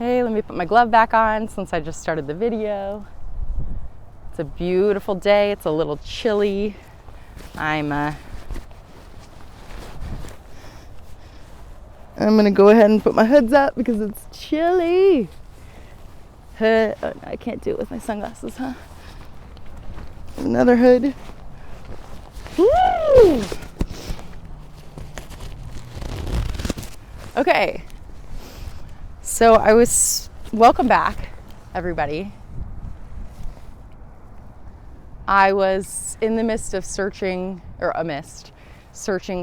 Okay, let me put my glove back on since I just started the video. It's a beautiful day. It's a little chilly. I'm gonna go ahead and put my hoods up because it's chilly. Oh, no, I can't do it with my sunglasses, huh? Another hood. Woo! Okay. So welcome back, everybody. I was in the midst of searching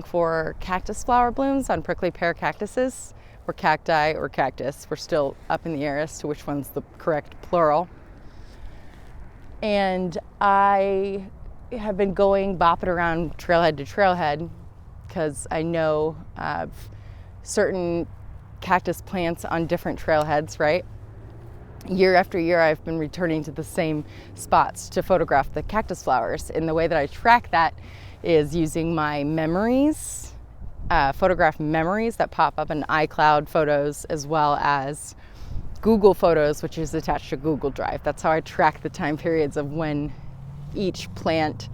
for cactus flower blooms on prickly pear cactuses, or cacti or cactus. We're still up in the air as to which one's the correct plural. And I have been bopping around trailhead to trailhead because I know of certain cactus plants on different trailheads, right? Year after year, I've been returning to the same spots to photograph the cactus flowers. And the way that I track that is using my memories, photograph memories that pop up in iCloud Photos, as well as Google Photos, which is attached to Google Drive. That's how I track the time periods of when each plant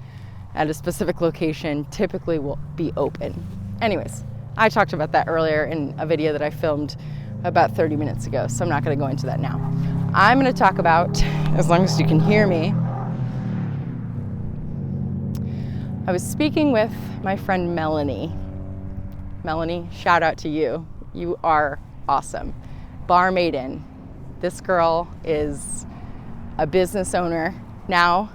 at a specific location typically will be open. Anyways, I talked about that earlier in a video that I filmed about 30 minutes ago, so I'm not going to go into that now. I'm going to talk about, as long as you can hear me, I was speaking with my friend Melanie. Melanie, shout out to you. You are awesome. Bar maiden. This girl is a business owner now,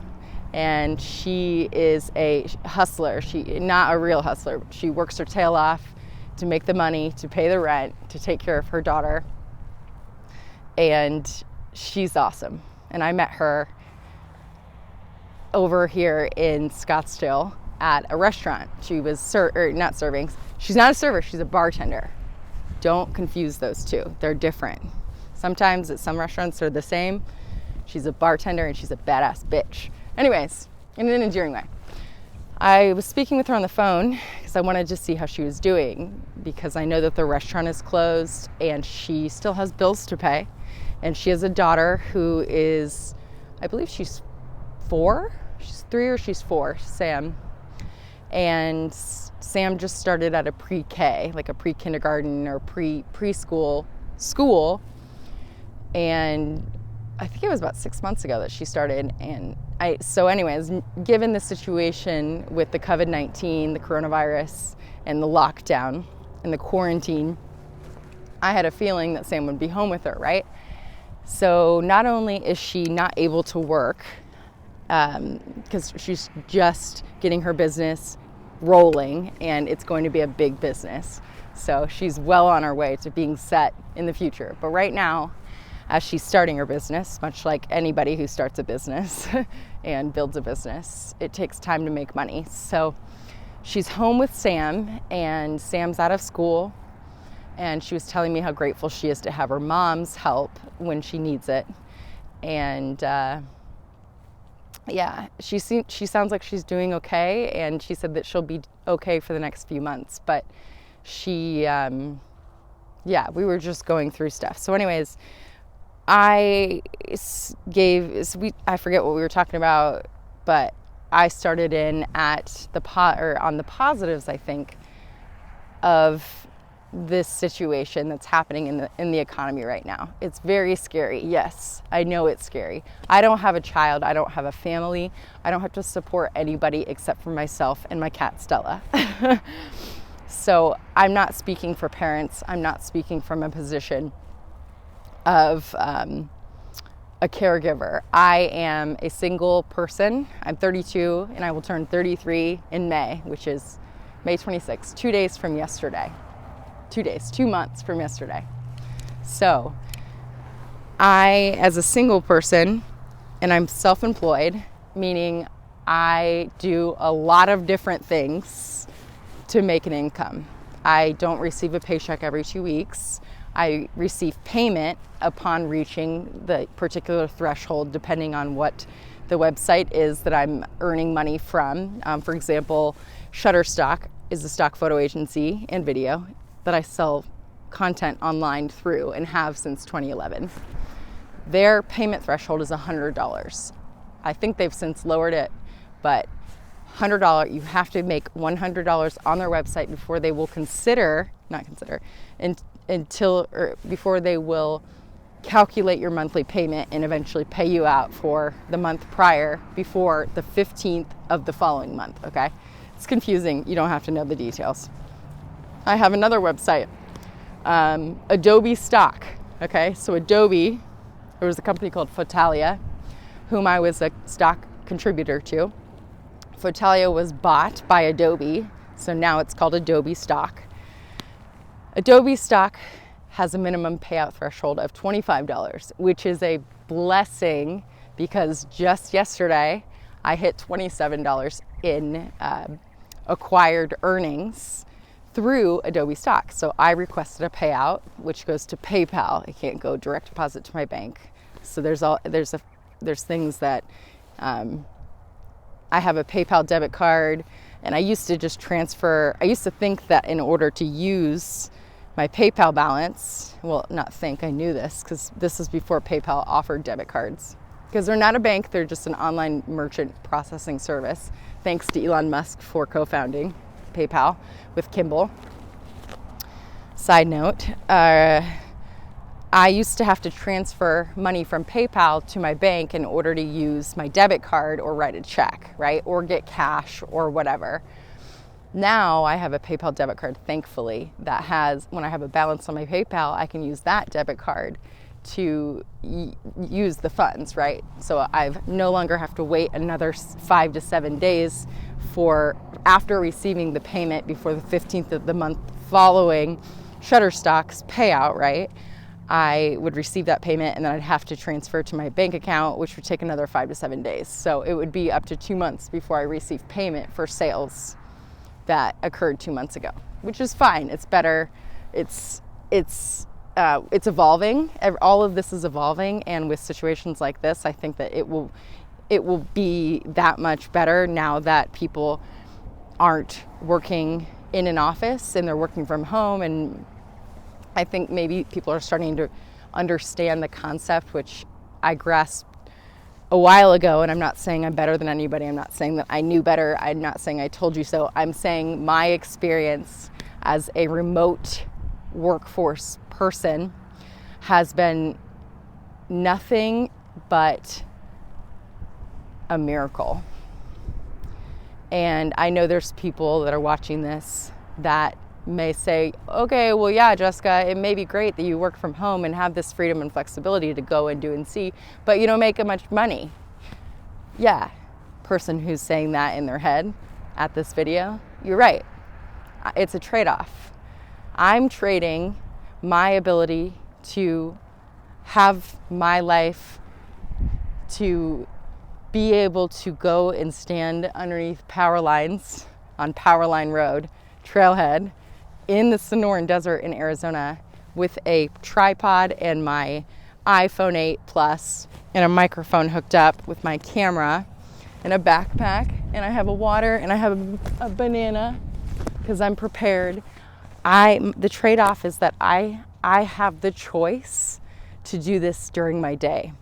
and she is a hustler. Not a real hustler. She works her tail off to make the money, to pay the rent, to take care of her daughter. And she's awesome. And I met her over here in Scottsdale at a restaurant. She was not serving. She's not a server, she's a bartender. Don't confuse those two. They're different. Sometimes at some restaurants they're the same. She's a bartender and she's a badass bitch. Anyways, in an endearing way. I was speaking with her on the phone because I wanted to see how she was doing, because I know that the restaurant is closed and she still has bills to pay. And she has a daughter who is, I believe she's 4. She's 3 or she's 4, Sam. And Sam just started at a pre-K, like a pre-kindergarten or preschool school. And I think it was about 6 months ago that she started. And so anyways, given the situation with the COVID-19, the coronavirus, and the lockdown and the quarantine, I had a feeling that Sam would be home with her, right? So not only is she not able to work, because she's just getting her business rolling, and it's going to be a big business. So she's well on her way to being set in the future. But right now, as she's starting her business, much like anybody who starts a business and builds a business, it takes time to make money. So she's home with Sam, and Sam's out of school, and she was telling me how grateful she is to have her mom's help when she needs it. And yeah, she sounds like she's doing okay, and she said that she'll be okay for the next few months. But we were just going through stuff. So anyways, I forget what we were talking about, but I started in at on the positives, I think, of this situation that's happening in the economy right now. It's very scary. Yes, I know it's scary. I don't have a child. I don't have a family. I don't have to support anybody except for myself and my cat Stella. So I'm not speaking for parents. I'm not speaking from a position of a caregiver. I am a single person. I'm 32 and I will turn 33 in May, which is May 26th, 2 days from yesterday. 2 months from yesterday. So I, as a single person, and I'm self-employed, meaning I do a lot of different things to make an income. I don't receive a paycheck every 2 weeks. I receive payment upon reaching the particular threshold, depending on what the website is that I'm earning money from. For example, Shutterstock is a stock photo agency and video that I sell content online through and have since 2011. Their payment threshold is $100. I think they've since lowered it, but $100, you have to make $100 on their website before they will before they will calculate your monthly payment and eventually pay you out for the month prior before the 15th of the following month, okay? It's confusing. You don't have to know the details. I have another website, Adobe Stock, okay? So Adobe, there was a company called Fotalia, whom I was a stock contributor to. Fotalia was bought by Adobe, so now it's called Adobe Stock. Adobe Stock has a minimum payout threshold of $25, which is a blessing because just yesterday I hit $27 in acquired earnings through Adobe Stock. So I requested a payout, which goes to PayPal. It can't go direct deposit to my bank. So there's things that I have a PayPal debit card, and I used to just transfer. I used to think that in order to use my PayPal balance, I knew this because this was before PayPal offered debit cards. Because they're not a bank, they're just an online merchant processing service. Thanks to Elon Musk for co-founding PayPal with Kimball. Side note, I used to have to transfer money from PayPal to my bank in order to use my debit card or write a check, right? Or get cash or whatever. Now I have a PayPal debit card, thankfully, that has, when I have a balance on my PayPal, I can use that debit card to use the funds, right? So I've no longer have to wait another 5 to 7 days after receiving the payment before the 15th of the month following Shutterstock's payout, right? I would receive that payment and then I'd have to transfer to my bank account, which would take another 5 to 7 days. So it would be up to 2 months before I receive payment for sales that occurred 2 months ago, which is fine. It's better. It's evolving. All of this is evolving, and with situations like this, I think that it will be that much better now that people aren't working in an office and they're working from home. And I think maybe people are starting to understand the concept, which I grasped a while ago. And I'm not saying I'm better than anybody. I'm not saying that I knew better. I'm not saying I told you so. I'm saying my experience as a remote workforce person has been nothing but a miracle. And I know there's people that are watching this that may say, okay, well, yeah, Jessica, it may be great that you work from home and have this freedom and flexibility to go and do and see, but you don't make much money. Yeah, person who's saying that in their head at this video, you're right. It's a trade-off. I'm trading my ability to have my life, to be able to go and stand underneath power lines on Powerline Road, Trailhead, in the Sonoran Desert in Arizona with a tripod and my iPhone 8 Plus and a microphone hooked up with my camera and a backpack, and I have a water and I have a banana because I'm prepared. The trade-off is that I have the choice to do this during my day.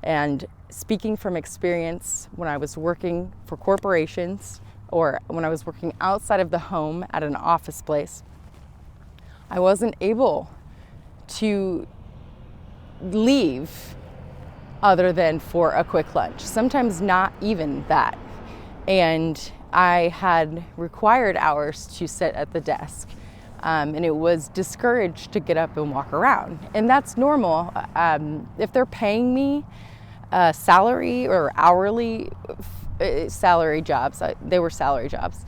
And speaking from experience, when I was working for corporations or when I was working outside of the home at an office place, I wasn't able to leave other than for a quick lunch, sometimes not even that. And I had required hours to sit at the desk. And it was discouraged to get up and walk around. And that's normal. If they're paying me salary or hourly salary jobs, they were salary jobs.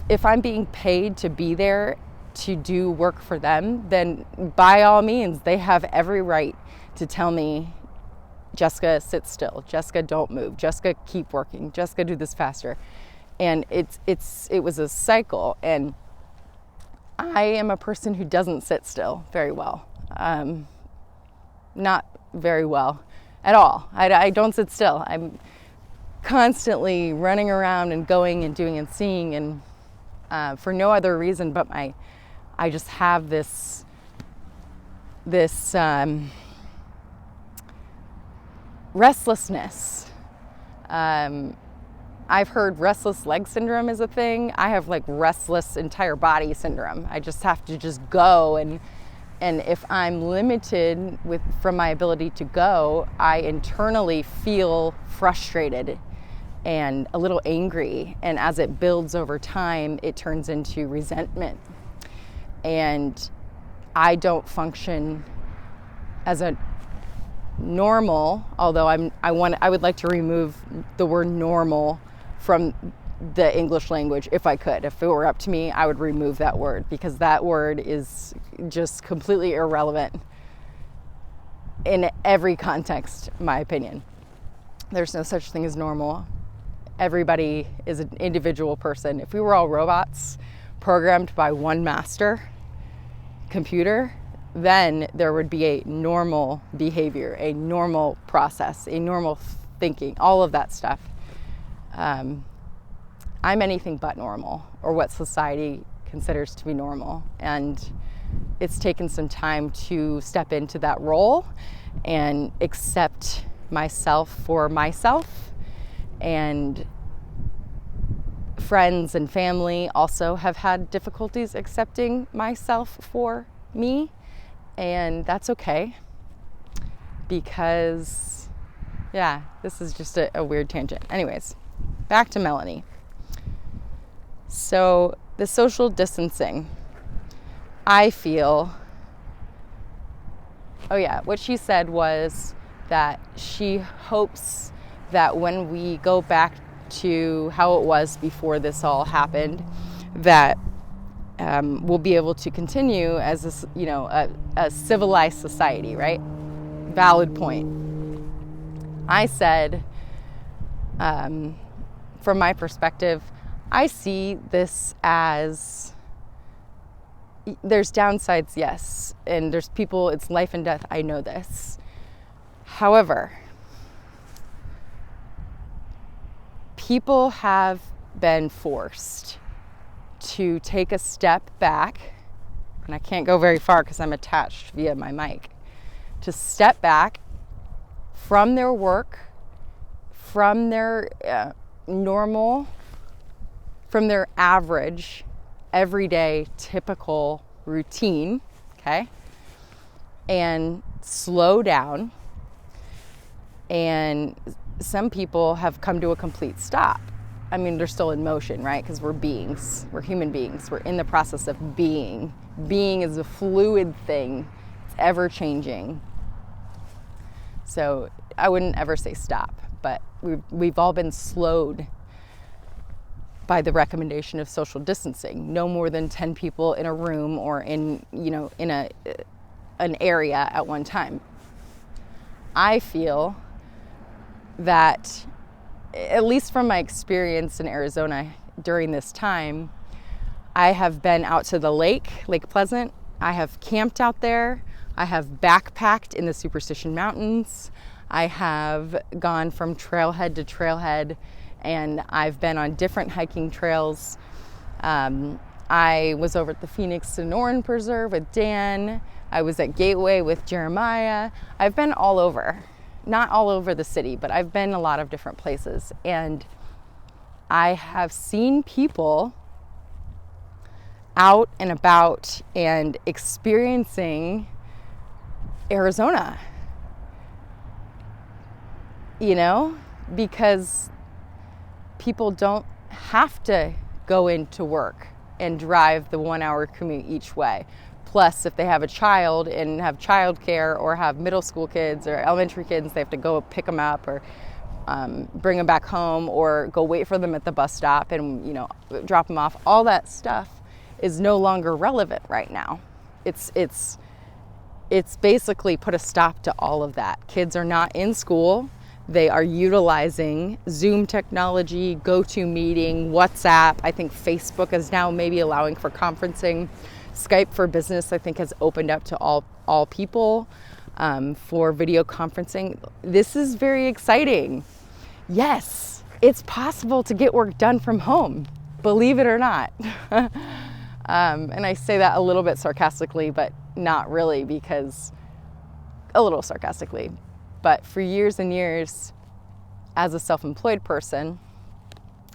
If I'm being paid to be there to do work for them, then by all means, they have every right to tell me, Jessica, sit still. Jessica, don't move. Jessica, keep working. Jessica, do this faster. And it was a cycle. And I am a person who doesn't sit still very well. Not very well at all. I don't sit still. I'm constantly running around and going and doing and seeing, and for no other reason but I just have this this restlessness. I've heard restless leg syndrome is a thing. I have like restless entire body syndrome. I just have to just go, and if I'm limited from my ability to go, I internally feel frustrated and a little angry. And as it builds over time, it turns into resentment. And I don't function as a normal, although I would like to remove the word normal from the English language if I could. If it were up to me, I would remove that word, because that word is just completely irrelevant in every context, in my opinion. There's no such thing as normal. Everybody is an individual person. If we were all robots programmed by one master computer, then there would be a normal behavior, a normal process, a normal thinking, all of that stuff. I'm anything but normal, or what society considers to be normal. And it's taken some time to step into that role and accept myself for myself. And friends and family also have had difficulties accepting myself for me. And that's okay, because, yeah, this is just a weird tangent. Anyways, back to Melanie. So the social distancing, I feel, what she said was that she hopes that when we go back to how it was before this all happened, that we'll be able to continue as a civilized society, right? Valid point. I said, from my perspective, I see this as, there's downsides, yes, and there's people, it's life and death, I know this. However, people have been forced to take a step back, and I can't go very far because I'm attached via my mic, to step back from their work, from their normal, from their average, everyday, typical routine, okay, and slow down. And some people have come to a complete stop. I mean, they're still in motion, right? Because we're beings, we're human beings. We're in the process of being. Being is a fluid thing. It's ever changing. So I wouldn't ever say stop, but we've all been slowed by the recommendation of social distancing. No more than 10 people in a room or in an area at one time. I feel that, at least from my experience in Arizona during this time, I have been out to the Lake Pleasant. I have camped out there. I have backpacked in the Superstition Mountains. I have gone from trailhead to trailhead, and I've been on different hiking trails. I was over at the Phoenix Sonoran Preserve with Dan. I was at Gateway with Jeremiah. I've been all over. Not all over the city, but I've been a lot of different places. And I have seen people out and about and experiencing Arizona, because people don't have to go into work and drive the 1 hour commute each way. Plus, if they have a child and have childcare, or have middle school kids or elementary kids, they have to go pick them up or bring them back home, or go wait for them at the bus stop and drop them off. All that stuff is no longer relevant right now. It's basically put a stop to all of that. Kids are not in school. They are utilizing Zoom technology, GoToMeeting, WhatsApp. I think Facebook is now maybe allowing for conferencing. Skype for Business, I think, has opened up to all people for video conferencing. This is very exciting. Yes, it's possible to get work done from home, believe it or not. And I say that a little bit sarcastically, but not really, because a little sarcastically, but for years and years as a self-employed person,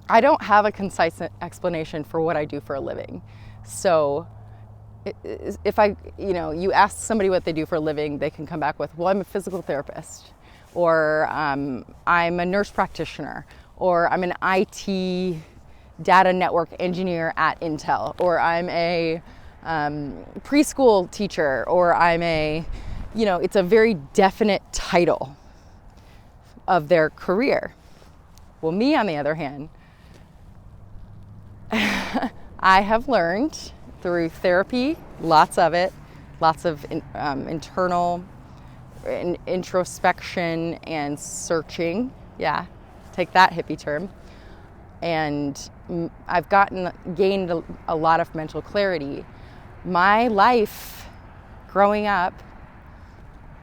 I don't have a concise explanation for what I do for a living. So if you ask somebody what they do for a living, they can come back with, well, I'm a physical therapist, or I'm a nurse practitioner, or I'm an IT data network engineer at Intel, or I'm a preschool teacher, or I'm it's a very definite title of their career. Well, me, on the other hand, I have learned through therapy, lots of it, lots of internal introspection and searching. Yeah, take that hippie term. And I've gained a lot of mental clarity. My life growing up,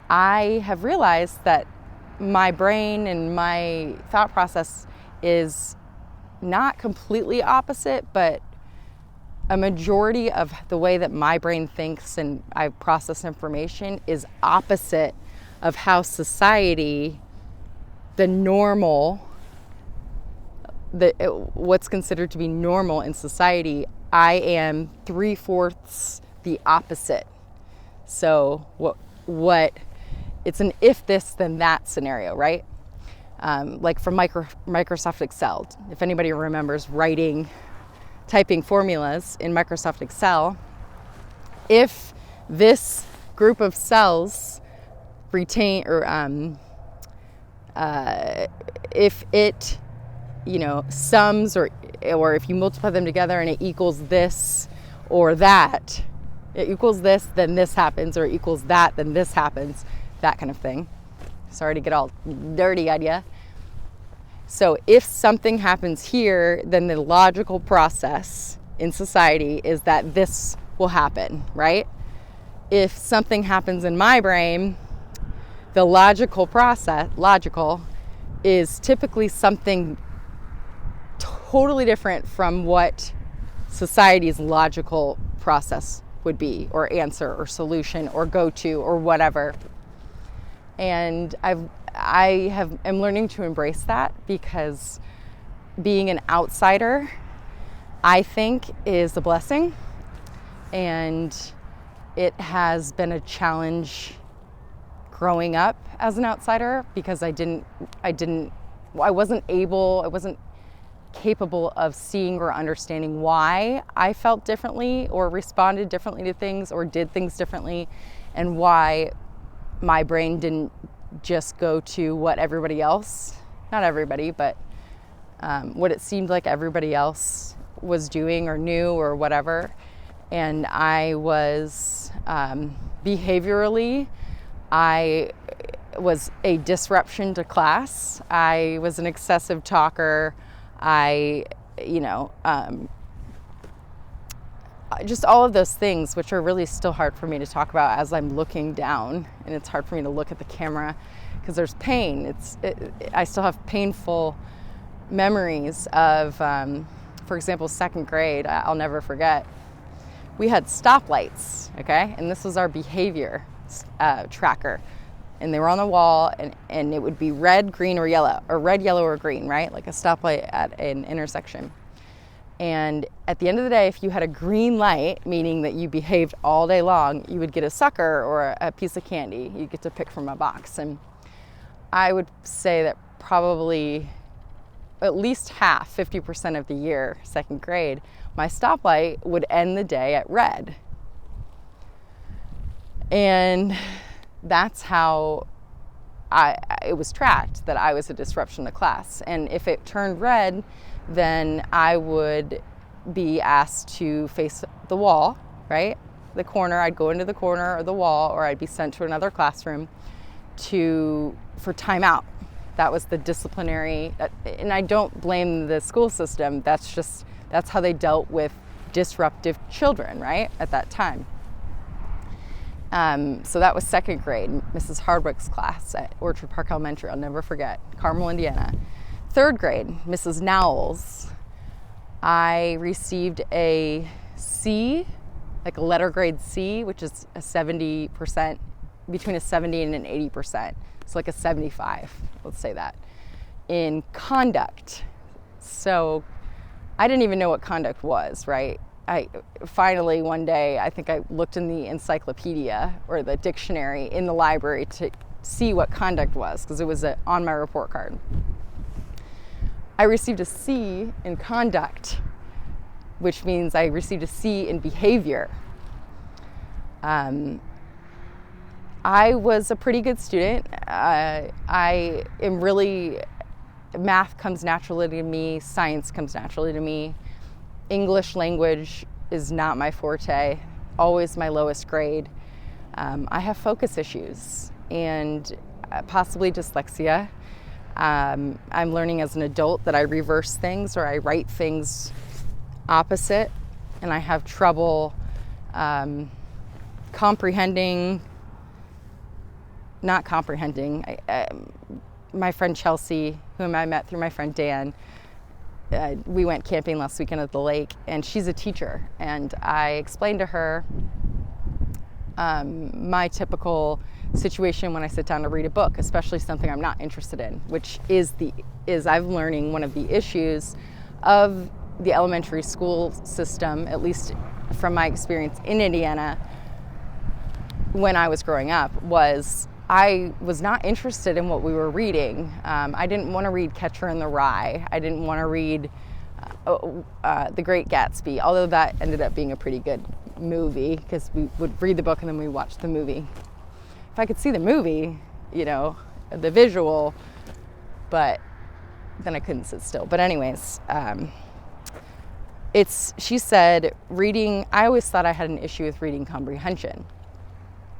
I have realized that my brain and my thought process is not completely opposite, but a majority of the way that my brain thinks and I process information is opposite of how society, what's considered to be normal in society. I am 3/4 the opposite. So what it's an if this then that scenario, right? Like from Microsoft Excel. If anybody remembers typing formulas in Microsoft Excel, if this group of cells retain, or if it sums, or if you multiply them together and it equals this or that, it equals this, then this happens, or it equals that, then this happens, that kind of thing. Sorry to get all dirty on you. So if something happens here, then the logical process in society is that this will happen, right? If something happens in my brain, the logical is typically something totally different from what society's logical process would be, or answer, or solution, or go-to, or whatever. And I'm learning to embrace that, because being an outsider, I think, is a blessing. And it has been a challenge growing up as an outsider, because I wasn't capable of seeing or understanding why I felt differently, or responded differently to things, or did things differently, and why my brain didn't just go to what everybody else, not everybody, but what it seemed like everybody else was doing or knew or whatever. And I was behaviorally, I was a disruption to class. I was an excessive talker. Just all of those things, which are really still hard for me to talk about as I'm looking down, and it's hard for me to look at the camera because there's pain. I still have painful memories of, for example, second grade. I'll never forget. We had stoplights, okay? And this was our behavior tracker. And they were on the wall, and it would be red, green, or yellow, or red, yellow, or green, right? Like a stoplight at an intersection. And at the end of the day, if you had a green light, meaning that you behaved all day long, you would get a sucker or a piece of candy. You get to pick from a box. And I would say that probably at least half, 50% of the year, second grade, my stoplight would end the day at red. And that's how it was tracked, that I was a disruption to class. And if it turned red, then I would be asked to face the wall, right? The corner. I'd go into the corner or the wall, or I'd be sent to another classroom for timeout. That was the disciplinary, and I don't blame the school system. That's how they dealt with disruptive children, right? At that time. So that was second grade, Mrs. Hardwick's class at Orchard Park Elementary. I'll never forget, Carmel, Indiana. Third grade, Mrs. Nowell's. I received a C like a letter grade C, which is a 70%, between a 70 and an 80%. So like a 75, let's say that. In conduct. So I didn't even know what conduct was, right? I finally one day, I think I looked in the encyclopedia or the dictionary in the library to see what conduct was, because it was on my report card. I received a C in conduct, which means I received a C in behavior. I was a pretty good student. I am really, math comes naturally to me, science comes naturally to me. English language is not my forte, always my lowest grade. I have focus issues and possibly dyslexia. I'm learning as an adult that I reverse things or I write things opposite, and I have trouble not comprehending. My friend Chelsea, whom I met through my friend Dan, we went camping last weekend at the lake, and she's a teacher, and I explained to her my typical situation when I sit down to read a book, especially something I'm not interested in, which is I'm learning one of the issues of the elementary school system, at least from my experience in Indiana when I was growing up, was I was not interested in what we were reading. I didn't want to read Catcher in the Rye. I didn't want to read The Great Gatsby, although that ended up being a pretty good movie because we would read the book and then we watched the movie. If I could see the movie, the visual, but then I couldn't sit still. But anyways, she said reading, I always thought I had an issue with reading comprehension.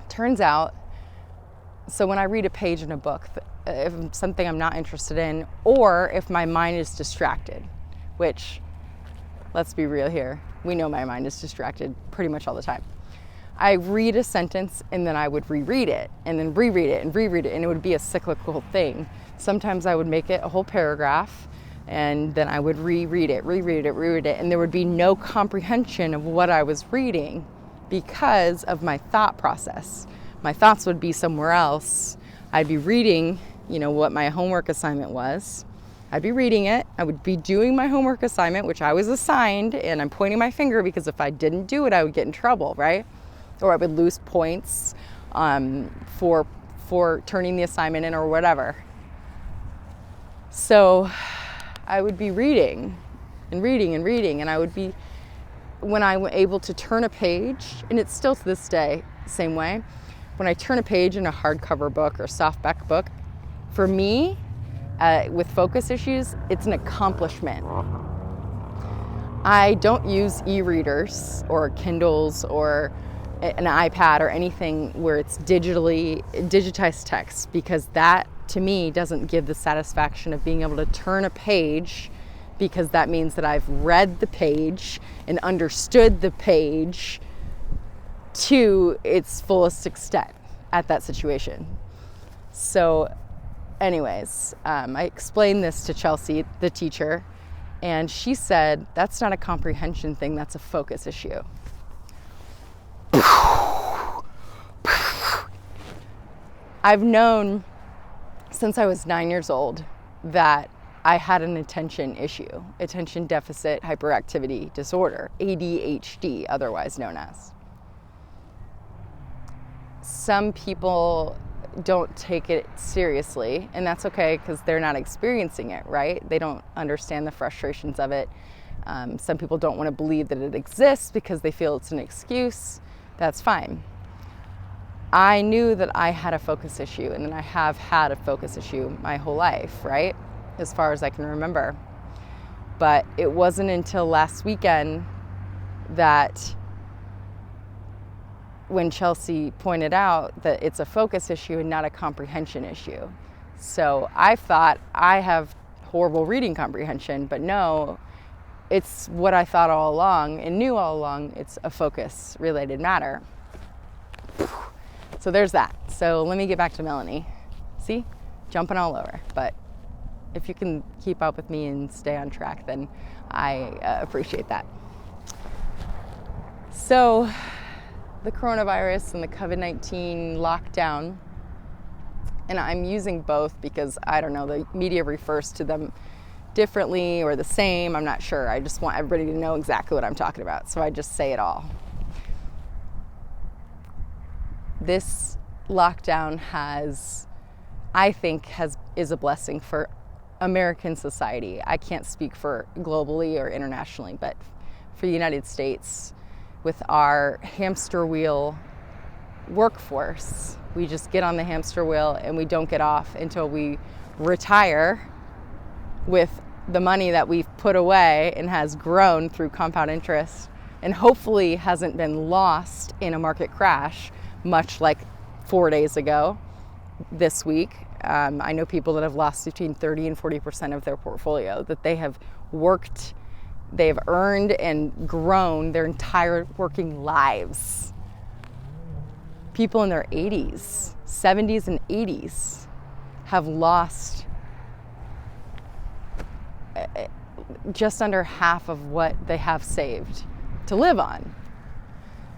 Turns out, so when I read a page in a book, if it's something I'm not interested in, or if my mind is distracted, which, let's be real here, we know my mind is distracted pretty much all the time. I read a sentence and then I would reread it and then reread it and reread it, and it would be a cyclical thing. Sometimes I would make it a whole paragraph and then I would reread it, and there would be no comprehension of what I was reading because of my thought process. My thoughts would be somewhere else. I'd be reading, what my homework assignment was. I'd be reading it. I would be doing my homework assignment, which I was assigned, and I'm pointing my finger because if I didn't do it, I would get in trouble, right? Or I would lose points for turning the assignment in or whatever. So I would be reading, and I would be, when I'm able to turn a page, and it's still to this day the same way, when I turn a page in a hardcover book or softback book, for me, with focus issues, it's an accomplishment. I don't use e-readers or Kindles or an iPad or anything where it's digitized text, because that to me doesn't give the satisfaction of being able to turn a page, because that means that I've read the page and understood the page to its fullest extent at that situation. So anyways, I explained this to Chelsea, the teacher, and she said, that's not a comprehension thing, that's a focus issue. I've known since I was 9 years old that I had an attention issue, attention deficit hyperactivity disorder, ADHD, otherwise known as. Some people don't take it seriously, and that's okay because they're not experiencing it, right? They don't understand the frustrations of it. Some people don't want to believe that it exists because they feel it's an excuse. That's fine. I knew that I had a focus issue, and I have had a focus issue my whole life, right? As far as I can remember. But it wasn't until last weekend that when Chelsea pointed out that it's a focus issue and not a comprehension issue. So I thought I have horrible reading comprehension, but no, it's what I thought all along and knew all along, it's a focus related matter. So there's that. So let me get back to Melanie. See, jumping all over, but if you can keep up with me and stay on track, then I appreciate that. So the coronavirus and the COVID-19 lockdown, and I'm using both because, I don't know, the media refers to them differently or the same. I'm not sure. I just want everybody to know exactly what I'm talking about, so I just say it all. This lockdown is a blessing for American society. I can't speak for globally or internationally, but for the United States, with our hamster wheel workforce, we just get on the hamster wheel and we don't get off until we retire with the money that we've put away and has grown through compound interest and hopefully hasn't been lost in a market crash, much like 4 days ago this week. I know people that have lost between 30 and 40% of their portfolio that they have worked, they've earned and grown their entire working lives. People in their 80s, 70s and 80s have lost just under half of what they have saved to live on.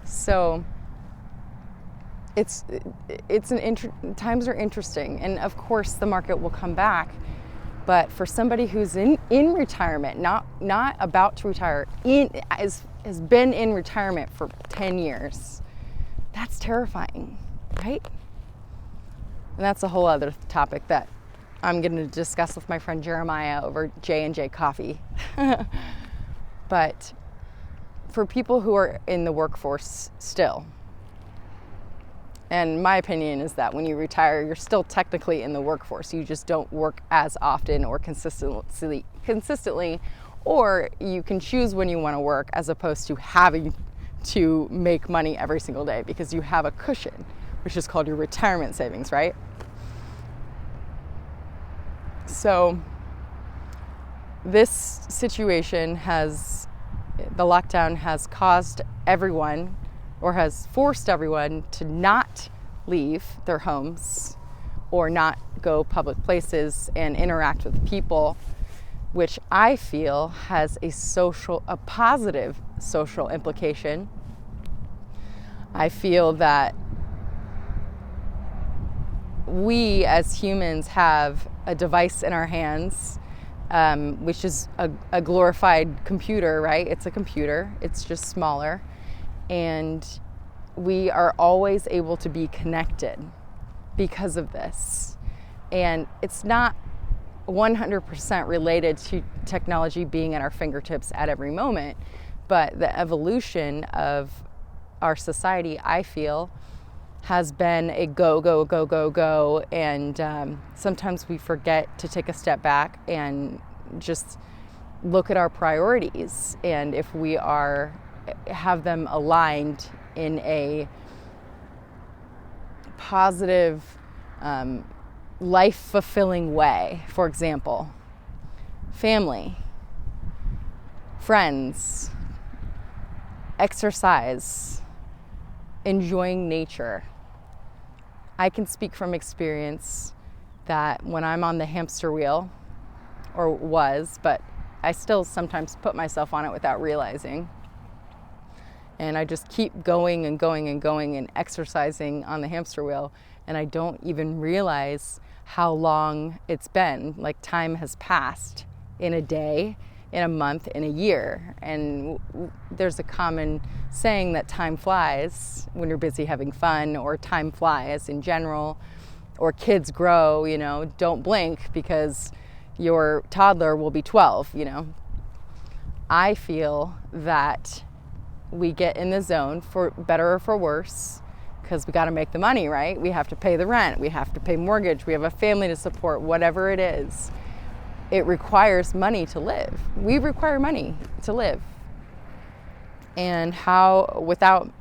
So times are interesting, and of course the market will come back. But for somebody who's in retirement, not about to retire, has been in retirement for 10 years, that's terrifying, right? And that's a whole other topic that I'm going to discuss with my friend Jeremiah over J&J Coffee. But for people who are in the workforce still, and my opinion is that when you retire, you're still technically in the workforce. You just don't work as often or consistently, or you can choose when you want to work as opposed to having to make money every single day because you have a cushion, which is called your retirement savings, right? So this situation the lockdown has caused everyone, or has forced everyone, to not leave their homes or not go public places and interact with people, which I feel has a positive social implication. I feel that we as humans have a device in our hands, which is a glorified computer, right? It's a computer, it's just smaller. And we are always able to be connected because of this. And it's not 100% related to technology being at our fingertips at every moment, but the evolution of our society, I feel, has been a go, go, go, go, go. And sometimes we forget to take a step back and just look at our priorities. And if we have them aligned in a positive, life-fulfilling way. For example, family, friends, exercise, enjoying nature. I can speak from experience that when I'm on the hamster wheel, or was, but I still sometimes put myself on it without realizing. And I just keep going and going and going and exercising on the hamster wheel. And I don't even realize how long it's been. Like, time has passed in a day, in a month, in a year. And there's a common saying that time flies when you're busy having fun, or time flies in general, or kids grow, don't blink because your toddler will be 12, I feel that we get in the zone, for better or for worse, because we got to make the money, right? We have to pay the rent, we have to pay mortgage, we have a family to support, whatever it is. It requires money to live. We require money to live. And how, without,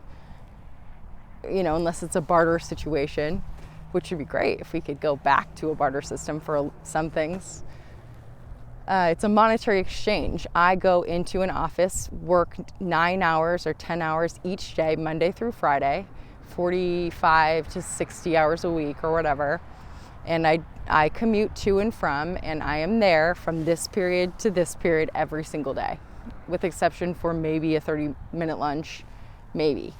unless it's a barter situation, which would be great if we could go back to a barter system for some things. It's a monetary exchange. I go into an office, work 9 hours or 10 hours each day, Monday through Friday, 45 to 60 hours a week or whatever. And I commute to and from, and I am there from this period to this period every single day, with exception for maybe a 30-minute lunch, maybe.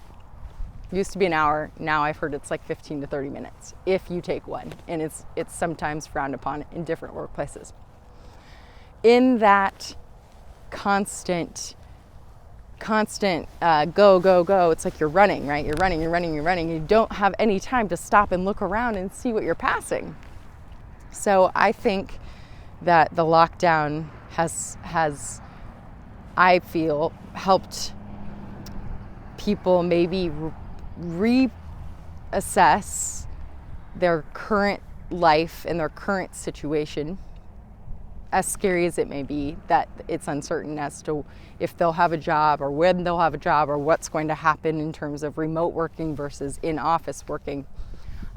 Used to be an hour. Now I've heard it's like 15 to 30 minutes if you take one. And it's sometimes frowned upon in different workplaces. In that constant go, it's like you're running, right? You're running. You don't have any time to stop and look around and see what you're passing. So I think that the lockdown has I feel, helped people maybe reassess their current life and their current situation, as scary as it may be, that it's uncertain as to if they'll have a job or when they'll have a job or what's going to happen in terms of remote working versus in-office working.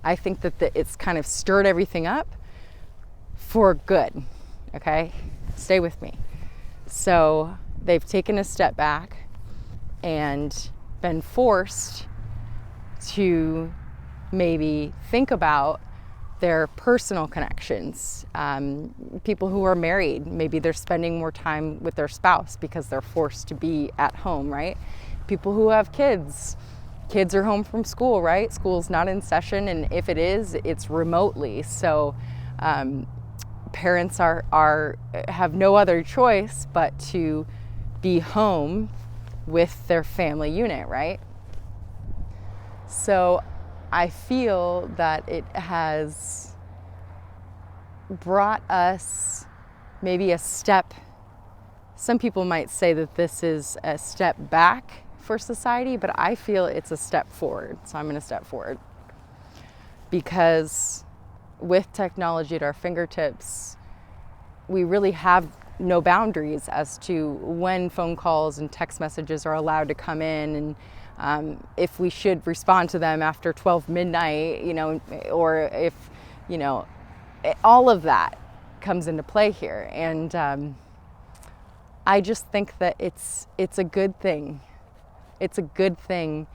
I think that it's kind of stirred everything up for good, okay? Stay with me. So they've taken a step back and been forced to maybe think about their personal connections. People who are married, maybe they're spending more time with their spouse because they're forced to be at home, right? People who have kids are home from school, right? School's not in session, and if it is, it's remotely. So parents have no other choice but to be home with their family unit, right? So I feel that it has brought us maybe a step. Some people might say that this is a step back for society, but I feel it's a step forward. So I'm going to step forward. Because with technology at our fingertips, we really have no boundaries as to when phone calls and text messages are allowed to come in, and if we should respond to them after 12 midnight, or if, all of that comes into play here. And I just think that it's a good thing. It's a good thing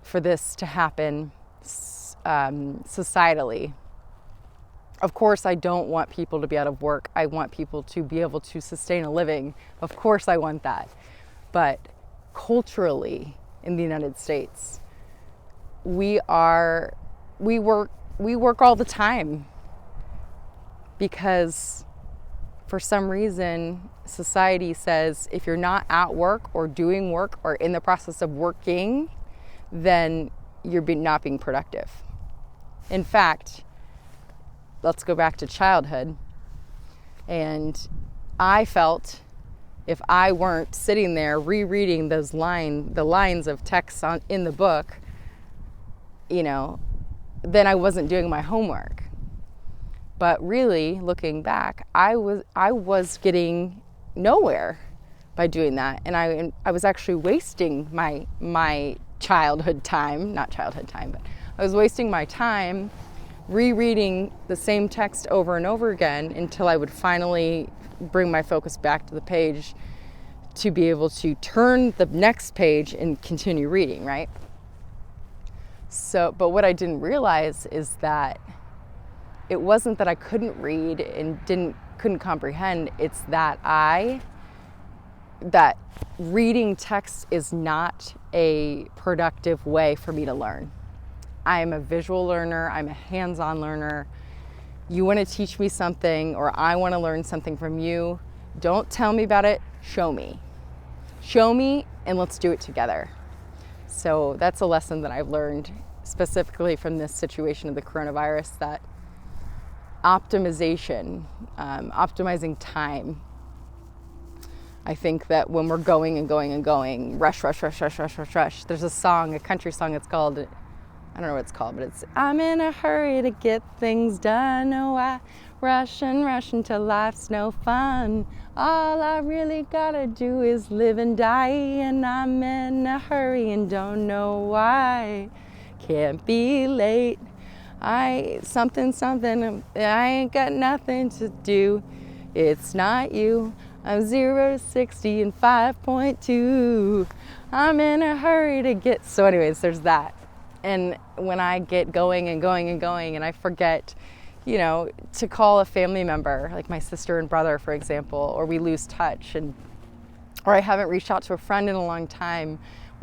for this to happen societally. Of course, I don't want people to be out of work. I want people to be able to sustain a living. Of course, I want that. But culturally, in the United States, we work all the time because for some reason society says if you're not at work or doing work or in the process of working, then you're not being productive. In fact, let's go back to childhood. And I felt if I weren't sitting there rereading the lines of text in the book, then I wasn't doing my homework. But really, looking back, I was getting nowhere by doing that, and I was actually wasting my childhood time, not childhood time, but I was wasting my time rereading the same text over and over again until I would finally bring my focus back to the page to be able to turn the next page and continue reading, right? So, but what I didn't realize is that it wasn't that I couldn't read and couldn't comprehend. It's that that reading text is not a productive way for me to learn. I am a visual learner. I'm a hands-on learner. You want to teach me something, or I want to learn something from you. Don't tell me about it. Show me. Show me, and let's do it together. So that's a lesson that I've learned specifically from this situation of the coronavirus, that optimizing time. I think that when we're going and going and going, rush. There's a song, a country song, it's called, I don't know what it's called, but it's, I'm in a hurry to get things done. Oh, I rush until life's no fun. All I really gotta do is live and die, and I'm in a hurry and don't know why. Can't be late. Something, I ain't got nothing to do. It's not you. I'm 0 to 60 in 5.2. I'm in a hurry to get, so anyways, there's that. And when I get going and I forget, to call a family member, like my sister and brother, for example, or we lose touch, or I haven't reached out to a friend in a long time.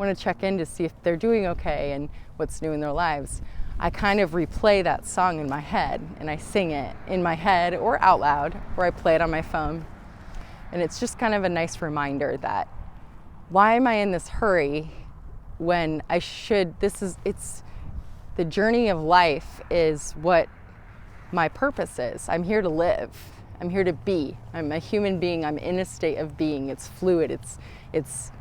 want to check in to see if they're doing okay and what's new in their lives, I kind of replay that song in my head, and I sing it in my head or out loud, or I play it on my phone. And it's just kind of a nice reminder that, why am I in this hurry when I should, it's the journey of life is what my purpose is. I'm here to live. I'm here to be. I'm a human being. I'm in a state of being. It's fluid. It's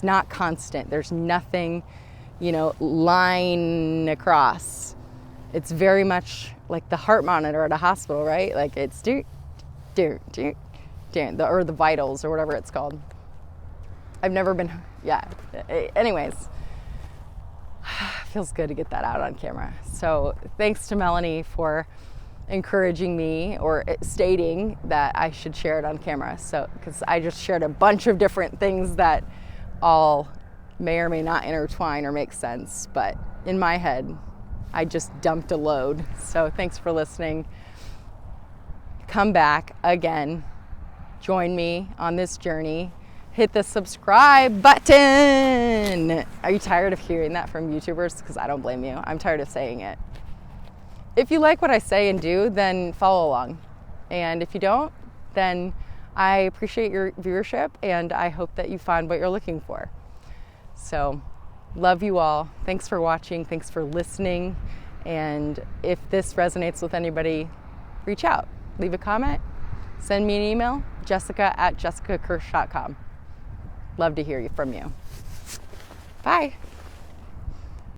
not constant. There's nothing, line across. It's very much like the heart monitor at a hospital, right? Like it's or the vitals or whatever it's called. I've never been, anyways, feels good to get that out on camera. So thanks to Melanie for encouraging me or stating that I should share it on camera. So, because I just shared a bunch of different things that all may or may not intertwine or make sense, but in my head, I just dumped a load. So thanks for listening. Come back again. Join me on this journey. Hit the subscribe button. Are you tired of hearing that from YouTubers? Because I don't blame you. I'm tired of saying it. If you like what I say and do, then follow along. And if you don't, then I appreciate your viewership, and I hope that you find what you're looking for. So, love you all. Thanks for watching. Thanks for listening. And if this resonates with anybody, reach out. Leave a comment. Send me an email, jessica@jessicakirsh.com. Love to hear from you. Bye.